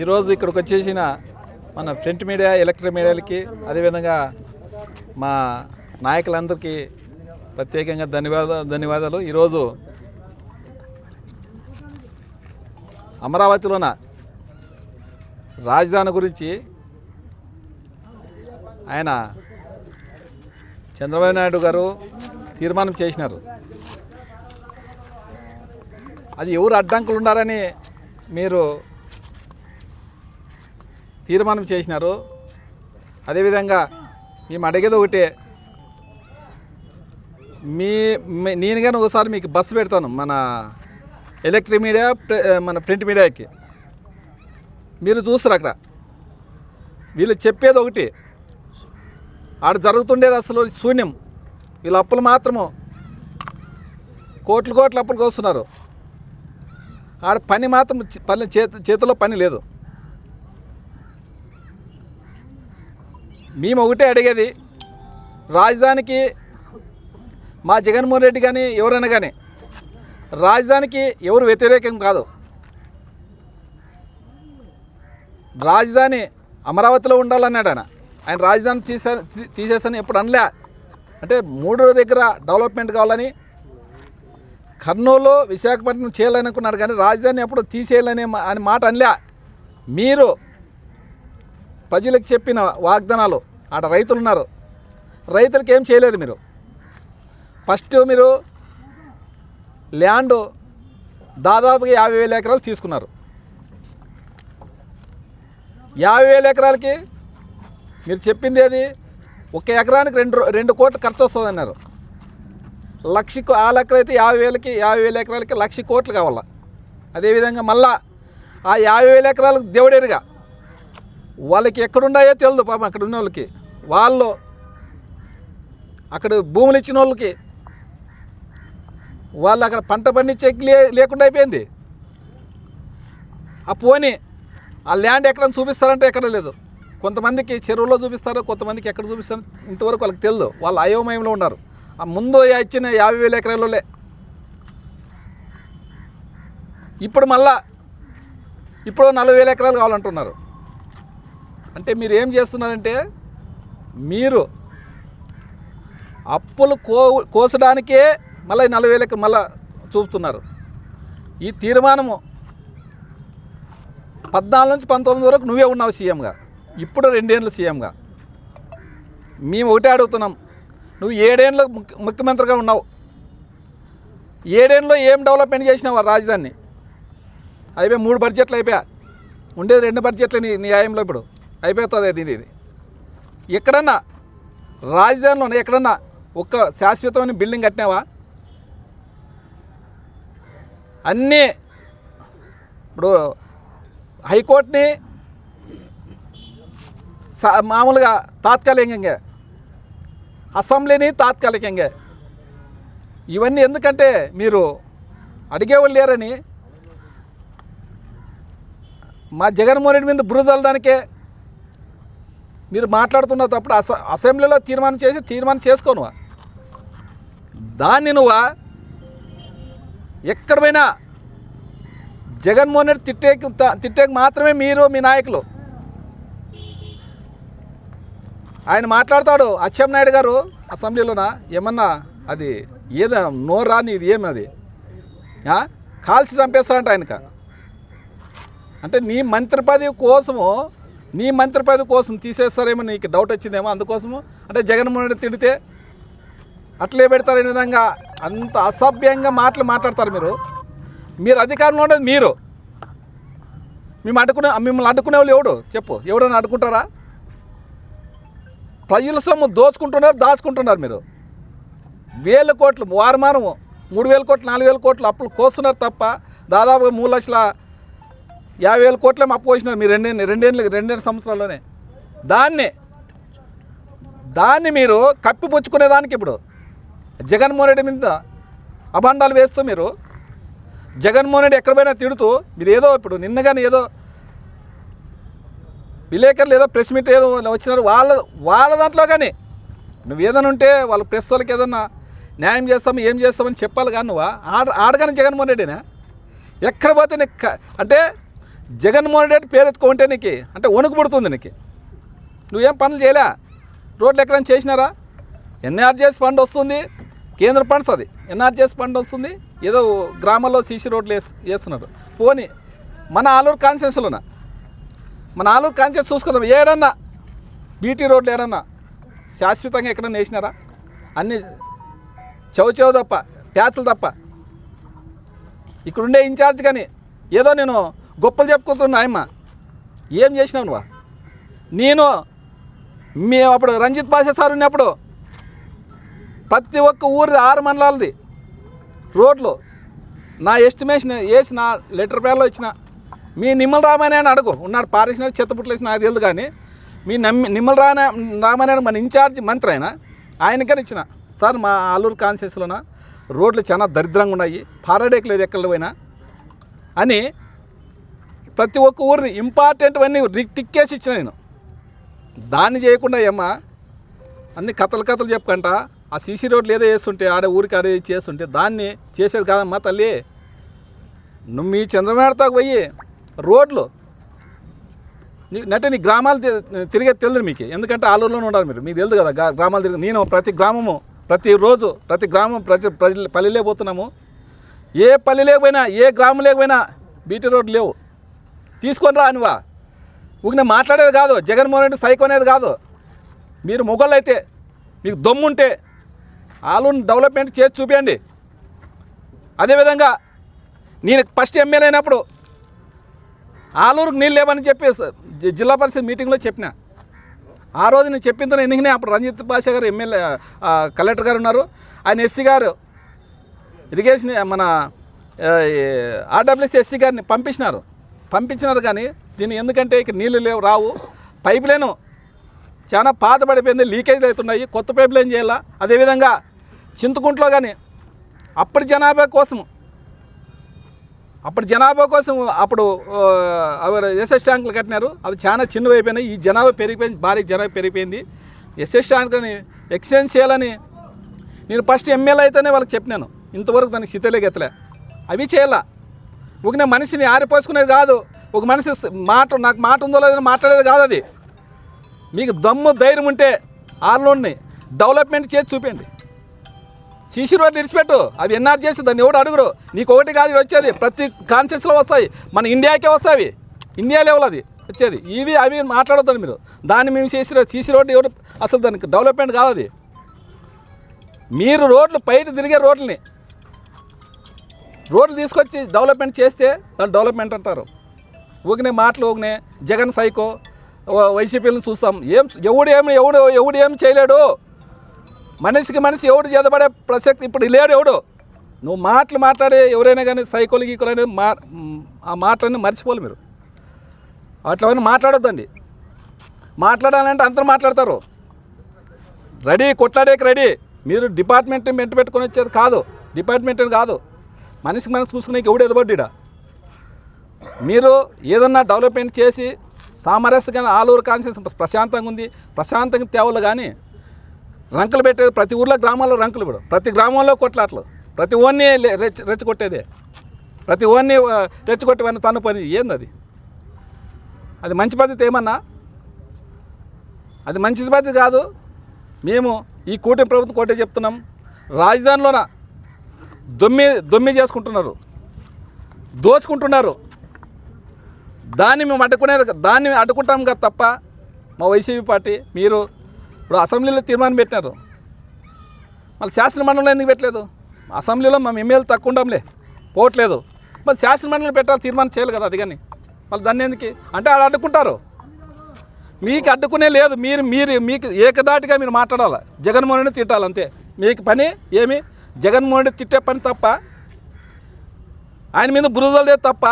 ఈరోజు ఇక్కడికి వచ్చేసిన మన ప్రింట్ మీడియా, ఎలక్ట్రిక్ మీడియాలకి, అదేవిధంగా మా నాయకులందరికీ ప్రత్యేకంగా ధన్యవాదాలు. ఈరోజు అమరావతిలోన రాజధాని గురించి ఆయన చంద్రబాబు నాయుడు గారు తీర్మానం చేసినారు. అది ఎవరు అడ్డంకులు ఉన్నారని మీరు తీర్మానం చేసినారు. అదేవిధంగా మేము అడిగేది ఒకటే, నేను కానీ ఒకసారి మీకు బస్సు పెడతాను మన ఎలక్ట్రిక్ మీడియా, మన ప్రింట్ మీడియాకి. మీరు చూస్తారు అక్కడ వీళ్ళు చెప్పేది ఒకటి, ఆడ జరుగుతుండేది అసలు శూన్యం. వీళ్ళ అప్పులు మాత్రము కోట్ల అప్పులకు వస్తున్నారు. ఆడ పని మాత్రం చేతిలో పని లేదు. మేము ఒకటే అడిగేది, రాజధానికి మా జగన్మోహన్ రెడ్డి కానీ ఎవరైనా కానీ రాజధానికి ఎవరు వ్యతిరేకం కాదు. రాజధాని అమరావతిలో ఉండాలన్నాడు ఆయన రాజధాని తీసేసని ఎప్పుడు అనలే. అంటే 3 దగ్గర డెవలప్మెంట్ కావాలని, కర్నూలు, విశాఖపట్నం చేయాలనుకున్నాడు కానీ రాజధాని ఎప్పుడు తీసేయాలని అని మాట అనలే. మీరు ప్రజలకు చెప్పిన వాగ్దానాలు, ఆడ రైతులు ఉన్నారు, రైతులకి ఏం చేయలేదు. మీరు ఫస్ట్ మీరు ల్యాండ్ దాదాపుగా 50,000 ఎకరాలు తీసుకున్నారు. 50,000 ఎకరాలకి మీరు చెప్పింది ఏది, 1 ఎకరానికి 2 కోట్లు ఖర్చు వస్తుంది అన్నారు. 1,00,000 ఆ లెక్కలు అయితే 50,000 ఎకరాలకి 1,00,000 కోట్లు కావాలా. అదేవిధంగా మళ్ళా ఆ 50,000 ఎకరాలకు దేవుడేరుగా వాళ్ళకి ఎక్కడున్నాయో తెలియదు పాపం. అక్కడ ఉన్న వాళ్ళకి, వాళ్ళు అక్కడ భూములు ఇచ్చిన వాళ్ళకి, వాళ్ళు అక్కడ పంట పండించేకి లేకుండా అయిపోయింది. ఆ పోనీ ఆ ల్యాండ్ ఎక్కడ చూపిస్తారంటే ఎక్కడ లేదు. కొంతమందికి చెరువులో చూపిస్తారు, కొంతమందికి ఎక్కడ చూపిస్తారు ఇంతవరకు వాళ్ళకి తెలియదు. వాళ్ళు అయోమయంలో ఉన్నారు. ఆ ముందు ఇచ్చిన 50,000 ఎకరాలలోనే ఇప్పుడు మళ్ళా 40,000 ఎకరాలు కావాలంటున్నారు. అంటే మీరు ఏం చేస్తున్నారంటే, మీరు అప్పులు కోసడానికే మళ్ళీ 40,000 ఎకరాలు మళ్ళా చూపుతున్నారు. ఈ తీర్మానము 14 నుంచి 19 వరకు నువ్వే ఉన్నావు సీఎంగా, ఇప్పుడు 2 ఏళ్ళు సీఎంగా. మేము ఒకటే అడుగుతున్నాం, నువ్వు 7 ఏళ్ళు ముఖ్యమంత్రిగా ఉన్నావు. 7 ఏళ్ళలో ఏం డెవలప్మెంట్ చేసినావు రాజధానిని? అయిపోయి 3 బడ్జెట్లు అయిపోయా, ఉండేది 2 బడ్జెట్లు నీ న్యాయంలో ఇప్పుడు అయిపోతుంది. ఇది ఎక్కడన్నా రాజధానిలో ఎక్కడన్నా ఒక్క శాశ్వతమైన బిల్డింగ్ కట్టినావా? అన్నీ ఇప్పుడు హైకోర్టుని మామూలుగా తాత్కాలికంగా, అసెంబ్లీని తాత్కాలికంగా, ఇవన్నీ ఎందుకంటే మీరు అడిగేవాళ్ళు లేరని మా జగన్మోహన్ రెడ్డి మీద బురదలడానికే మీరు మాట్లాడుతున్న తప్పుడు. అసెంబ్లీలో తీర్మానం చేసుకోను దాన్ని నువ్వు ఎక్కడ పోయినా జగన్మోహన్ రెడ్డి తిట్టేకి మాత్రమే మీరు, మీ నాయకులు. ఆయన మాట్లాడతాడు, అచ్చెన్నాయుడు గారు అసెంబ్లీలోన ఏమన్నా అది ఏదో నోరాని ఇది ఏమది కాల్చి చంపేస్తారంట ఆయనక. అంటే నీ మంత్రి పదవి కోసం తీసేస్తారేమో నీకు డౌట్ వచ్చిందేమో, అందుకోసము. అంటే జగన్మోహన్ రెడ్డి తిడితే అట్లే పెడతారు. ఈ విధంగా అంత అసభ్యంగా మాట్లాడతారు మీరు అధికారంలో ఉండేది మీరు. మిమ్మల్ని అడ్డుకునే వాళ్ళు ఎవడు చెప్పు? ఎవడన్నా అడ్డుకుంటారా? ప్రజల సొమ్ము దాచుకుంటున్నారు మీరు. 1,000 కోట్లు వారమానము 3,000 కోట్లు 4,000 కోట్లు అప్పులు కోస్తున్నారు తప్ప దాదాపుగా 3,50,000 కోట్లే అప్పు పోసినారు మీరు 2 సంవత్సరాల్లోనే. దాన్ని మీరు కప్పిపుచ్చుకునేదానికి ఇప్పుడు జగన్మోహన్ రెడ్డి మీద అభండాలు వేస్తూ, మీరు జగన్మోహన్ రెడ్డి ఎక్కడ పోయినా తిడుతూ, మీరు ఏదో ఇప్పుడు నిన్నగానే ఏదో విలేకరులు ఏదో ప్రెస్ మీట్ ఏదో వచ్చినారు, వాళ్ళ దాంట్లో కానీ నువ్వు ఏదైనా ఉంటే వాళ్ళ ప్రెస్ వాళ్ళకి ఏదన్నా న్యాయం చేస్తాము ఏం చేస్తామని చెప్పాలి. కానీ నువ్వు ఆడగానే జగన్మోహన్ రెడ్డినా ఎక్కడ పోతే నీకు అంటే జగన్మోహన్ రెడ్డి పేరు ఎత్తుకుంటే నీకు అంటే వణుకు పుడుతుంది నీకు. నువ్వేం పనులు చేయలే, రోడ్లు ఎక్కడైనా చేసినారా? ఎన్ఆర్జీఎస్ ఫండ్ వస్తుంది, కేంద్ర ఫండ్స్, అది ఎన్ఆర్జీఎస్ ఫండ్ వస్తుంది, ఏదో గ్రామాల్లో సీసీ రోడ్లు వేస్తున్నారు. పోనీ మన ఆలూరు కాన్స్టిట్యున్సీలోన, మన ఆలూరు కాన్స్టిట్యున్సీ చూసుకుందాం, ఏడన్నా బీటీ రోడ్లు ఏడన్నా శాశ్వతంగా ఎక్కడన్నా వేసినారా? అన్నీ చౌచౌ తప్ప, ప్యాచులు తప్ప. ఇక్కడుండే ఇన్ఛార్జ్ కానీ ఏదో నేను గొప్పలు చెప్పుకుంటున్నా, ఆయమ్మ ఏం చేసినావు నువ్వు? నేను మేము అప్పుడు రంజిత్ బాషా సార్ ఉన్నప్పుడు ప్రతి ఒక్క ఊరిది 6 మండలాలది రోడ్లు నా ఎస్టిమేషన్ వేసి నా లెటర్ పేర్లో ఇచ్చిన. మీ నిమ్మల రామాయణ అడుగు, ఉన్నాడు పారేసినాడు, చెత్తపుట్లు వేసి నాకు తెలియదు, కానీ మీ నిమ్మల రామాయణ మన ఇన్ఛార్జ్ మంత్రి ఆయనకని ఇచ్చిన. సార్ మా ఆలూరు కాన్స్టిట్యున్సీలోన రోడ్లు చాలా దరిద్రంగా ఉన్నాయి, పారాడేకి లేదు ఎక్కడ పోయినా అని ప్రతి ఒక్క ఊరిది ఇంపార్టెంట్వన్నీ టిక్కేసి ఇచ్చిన నేను. దాన్ని చేయకుండా ఏమ్మా అన్ని కథలు చెప్పుకుంట ఆ సీసీ రోడ్లు ఏదో వేస్తుంటే ఆడే ఊరికి ఆడే చేస్తుంటే దాన్ని చేసేది కాదమ్మా తల్లి. నువ్వు మీ చంద్రమేడతాకు పోయి రోడ్లు నీ గ్రామాలు తిరిగే తెలియదు మీకు, ఎందుకంటే ఆలూరులోనే ఉండాలి మీరు, మీకు తెలియదు కదా గ్రామాలు తిరిగి. నేను ప్రతి గ్రామము ప్రతిరోజు ప్రతి గ్రామం ప్రజలు పల్లెలే పోతున్నాము. ఏ పల్లె లేకపోయినా ఏ గ్రామం లేకపోయినా బీటీ రోడ్లు లేవు. తీసుకొని రా నువ్వా. ఊరినే మాట్లాడేది కాదు, జగన్మోహన్ రెడ్డి సైకో అనేది కాదు. మీరు మొగళ్ళు అయితే మీకు దమ్ముంటే ఆలూరుని డెవలప్మెంట్ చేసి చూపించండి. అదేవిధంగా నేను ఫస్ట్ ఎమ్మెల్యే అయినప్పుడు ఆలూరుకు నీళ్ళు లేవని చెప్పి జిల్లా పరిషత్ మీటింగ్లో చెప్పిన. ఆ రోజు నేను చెప్పిందో ఎందుకనే అప్పుడు రంజిత్ బాషా గారు ఎమ్మెల్యే కలెక్టర్ గారు ఉన్నారు, ఆయన ఎస్సీ గారు ఇరిగేషన్ మన ఆర్డబ్ల్యూసీ ఎస్సీ గారిని పంపించినారు కానీ దీన్ని ఎందుకంటే ఇక్కడ నీళ్ళు లేవు, రావు. పైప్ లైను చాలా పాత పడిపోయింది, లీకేజ్ అవుతున్నాయి, కొత్త పైప్ లైన్ చేయాలా. అదేవిధంగా చింతకుంటలో కానీ అప్పటి జనాభా కోసం అప్పుడు ఎస్ఎస్ ట్యాంకులు కట్టినారు, అవి చాలా చిన్నవి అయిపోయినాయి. ఈ జనాభా పెరిగిపోయింది, భారీ జనాభా పెరిగిపోయింది. ఎస్ఎస్ ట్యాంకులని ఎక్స్చేంజ్ చేయాలని నేను ఫస్ట్ ఎమ్మెల్యే అయితేనే వాళ్ళకి చెప్పినాను. ఇంతవరకు దానికి శిథిలే గెత్తలే. అవి చేయాలా. ఒక మనిషిని ఆరిపోసుకునేది కాదు, ఒక మనిషి నాకు మాట ఉందో లేదని మాట్లాడేది కాదు. అది మీకు దమ్ము ధైర్యం ఉంటే ఆలూరుని డెవలప్మెంట్ చేసి చూపండి. సీసీ రోడ్లు విడిచిపెట్టు, అవి ఎన్ఆర్ చేసి దాన్ని ఎవడు అడుగురు. నీకు ఒకటి కాదు వచ్చేది, ప్రతి కాన్స్టిట్యూన్సీలో వస్తాయి, మన ఇండియాకే వస్తాయి, ఇండియా లెవెల్ అది వచ్చేది. అవి మాట్లాడొద్దండి మీరు. దాన్ని మేము సీసీ రోడ్డు ఎవరు అసలు దానికి డెవలప్మెంట్ కాదు. అది మీరు రోడ్లు బయట తిరిగే రోడ్లు తీసుకొచ్చి డెవలప్మెంట్ చేస్తే దాన్ని డెవలప్మెంట్ అంటారు. ఊగినే మాటలు ఊగినే జగన్ సైకో వైసీపీలను చూస్తాం. ఎవడు ఏం చేయలేడు. మనిషికి మనిషి ఎవడు చేదపడే ప్రసక్తి ఇప్పుడు లేడు ఎవడు. నువ్వు మాట్లాడే ఎవరైనా కానీ సైకోలు గీకోలు అనేది ఆ మాటలన్నీ మర్చిపోవాలి మీరు. అట్లా మాట్లాడొద్దండి. మాట్లాడాలంటే అందరూ మాట్లాడతారు. రెడీ, కొట్లాడేకి రెడీ. మీరు డిపార్ట్మెంట్ మెంట పెట్టుకొని వచ్చేది కాదు, డిపార్ట్మెంట్ కాదు. మనిషికి మనసు చూసుకునే ఎవడు ఎదబడ్డా. మీరు ఏదన్నా డెవలప్మెంట్ చేసి సామరస్యంగా ఆలూరు కాన్స్టిట్యున్సీ ప్రశాంతంగా ఉంది, ప్రశాంతంగా తేవలు. కానీ రంకులు పెట్టేది ప్రతి ఊర్లో గ్రామాల్లో రంకులు ఇప్పుడు, ప్రతి గ్రామంలో కొట్లాట్లు, ప్రతి ఓన్ని రెచ్చగొట్టేదే, ప్రతి ఓన్ని రెచ్చగొట్టేవన్నీ తను పని ఏంది అది మంచి పద్ధతి ఏమన్నా? అది మంచి పద్ధతి కాదు. మేము ఈ కూటమి ప్రభుత్వం కోటే చెప్తున్నాం. రాజధానిలోన దొమ్మి చేసుకుంటున్నారు, దోచుకుంటున్నారు. దాన్ని మేము దాన్ని అడ్డుకుంటాం కదా తప్ప మా వైసీపీ పార్టీ. మీరు ఇప్పుడు అసెంబ్లీలో తీర్మానం పెట్టినారు, మళ్ళీ శాసనమండలిలో ఎందుకు పెట్టలేదు? అసెంబ్లీలో మేము ఎమ్మెల్యేలు తక్కువ ఉండంలే, పోవట్లేదు. మరి శాసనమండలిలో పెట్టాలి, తీర్మానం చేయాలి కదా. అది కానీ మళ్ళీ దాన్ని ఎందుకు అంటే ఆడ అడ్డుకుంటారు. మీకు అడ్డుకునే లేదు. మీకు ఏకదాటిగా మీరు మాట్లాడాలి, జగన్మోహన్ రెడ్డి తిట్టాలి అంతే. మీకు పని ఏమి? జగన్మోహన్ రెడ్డి తిట్టే పని తప్ప, ఆయన మీద బురదలు లేదు తప్ప.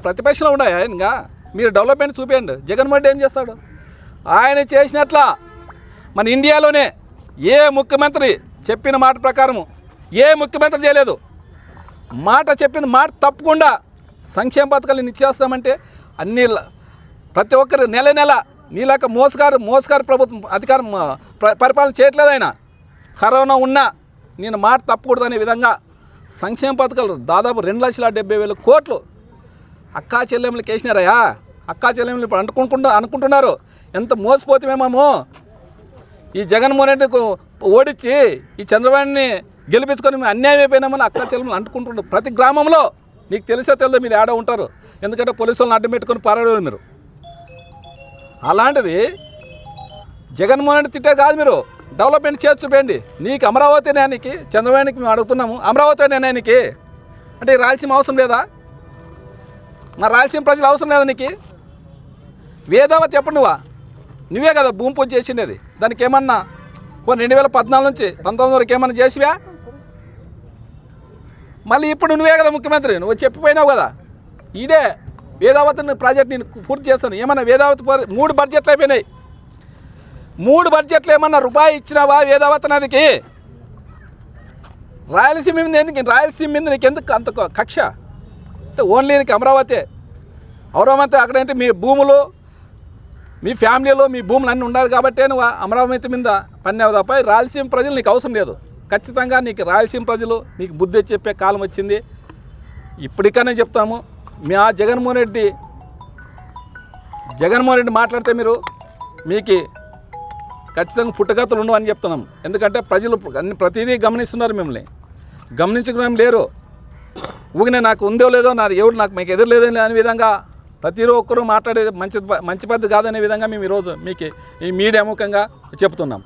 ప్రతిపక్షంలో ఉన్నాయి ఆయనగా. మీరు డెవలప్మెంట్ చూపించండి. జగన్మోహన్ రెడ్డి ఏం చేస్తాడు? ఆయన చేసినట్ల మన ఇండియాలోనే ఏ ముఖ్యమంత్రి చెప్పిన మాట ప్రకారము ఏ ముఖ్యమంత్రి చేయలేదు. చెప్పిన మాట తప్పకుండా సంక్షేమ పథకాలు ఇచ్చేస్తామంటే అన్ని ప్రతి ఒక్కరు నెల నీలాక మోసగారు ప్రభుత్వం అధికారం పరిపాలన చేయట్లేదు. ఆయన కరోనా ఉన్నా నేను మాట తప్పకూడదనే విధంగా సంక్షేమ పథకాలు దాదాపు 2,70,000 కోట్లు అక్కా చెల్లెములు కేసినారయ్యా. అక్కా చెల్లెములు ఇప్పుడు అనుకుంటున్నారు ఎంత మోసపోతామేమో. ఈ జగన్మోహన్ రెడ్డికి ఓడించి ఈ చంద్రబాబుని గెలిపించుకొని మేము అన్యాయం అయిపోయినామని అక్కా చెల్లెములు అంటుకుంటున్నారు. ప్రతి గ్రామంలో మీకు తెలిసో తెలియదో మీరు ఆడ ఉంటారు, ఎందుకంటే పోలీసు వాళ్ళని అడ్డం పెట్టుకొని పారాడేవారు మీరు. అలాంటిది జగన్మోహన్ రెడ్డి తిట్టే కాదు, మీరు డెవలప్మెంట్ చేసి చూపేయండి. నీకు అమరావతి నేనికి చంద్రబాబుకి మేము అడుగుతున్నాము, అమరావతి నేనికి అంటే రాయలసీమ అవసరం లేదా? మా రాయలసీమ ప్రజలు అవసరం లేదా నీకు? వేదావతి ఎప్పుడు నువ్వే కదా భూమి పూజ చేసిండేది, దానికి ఏమన్నా 2014 నుంచి 19 వరకు ఏమన్నా చేసివా? మళ్ళీ ఇప్పుడు నువ్వే కదా ముఖ్యమంత్రి, నువ్వు చెప్పిపోయినావు కదా ఇదే వేదావతి ప్రాజెక్ట్ నేను పూర్తి చేస్తాను. ఏమన్నా వేదావతి 3 బడ్జెట్లు అయిపోయినాయి. 3 బడ్జెట్లు ఏమన్నా రూపాయి ఇచ్చినావా వేదావతి నదికి? రాయలసీమ మీద ఎందుకు, రాయలసీమ మీద నీకు ఎందుకు అంత కక్ష? అంటే ఓన్లీ నీకు అమరావతి అక్కడంటే మీ భూములు, మీ ఫ్యామిలీలో మీ భూములు అన్నీ ఉండాలి కాబట్టి నువ్వు అమరావతి మీద పన్నావు తప్ప రాయలసీమ ప్రజలు నీకు అవసరం లేదు. ఖచ్చితంగా నీకు రాయలసీమ ప్రజలు నీకు బుద్ధి చెప్పే కాలం వచ్చింది. ఇప్పటికనే చెప్తాము, మా జగన్మోహన్ రెడ్డి మాట్లాడితే మీకు ఖచ్చితంగా పుట్టగతులు ఉండవు అని చెప్తున్నాం. ఎందుకంటే ప్రజలు ప్రతిదీ గమనిస్తున్నారు, మిమ్మల్ని గమనించడం లేరు. ఊగినే నాకు ఉందో లేదో నాది ఎవరు నాకు మీకు ఎదురు లేదో అనే విధంగా ప్రతి ఒక్కరూ మాట్లాడేది మంచి పద్ధతి కాదనే విధంగా మేము ఈరోజు మీకు ఈ మీడియా ముఖంగా చెప్తున్నాం.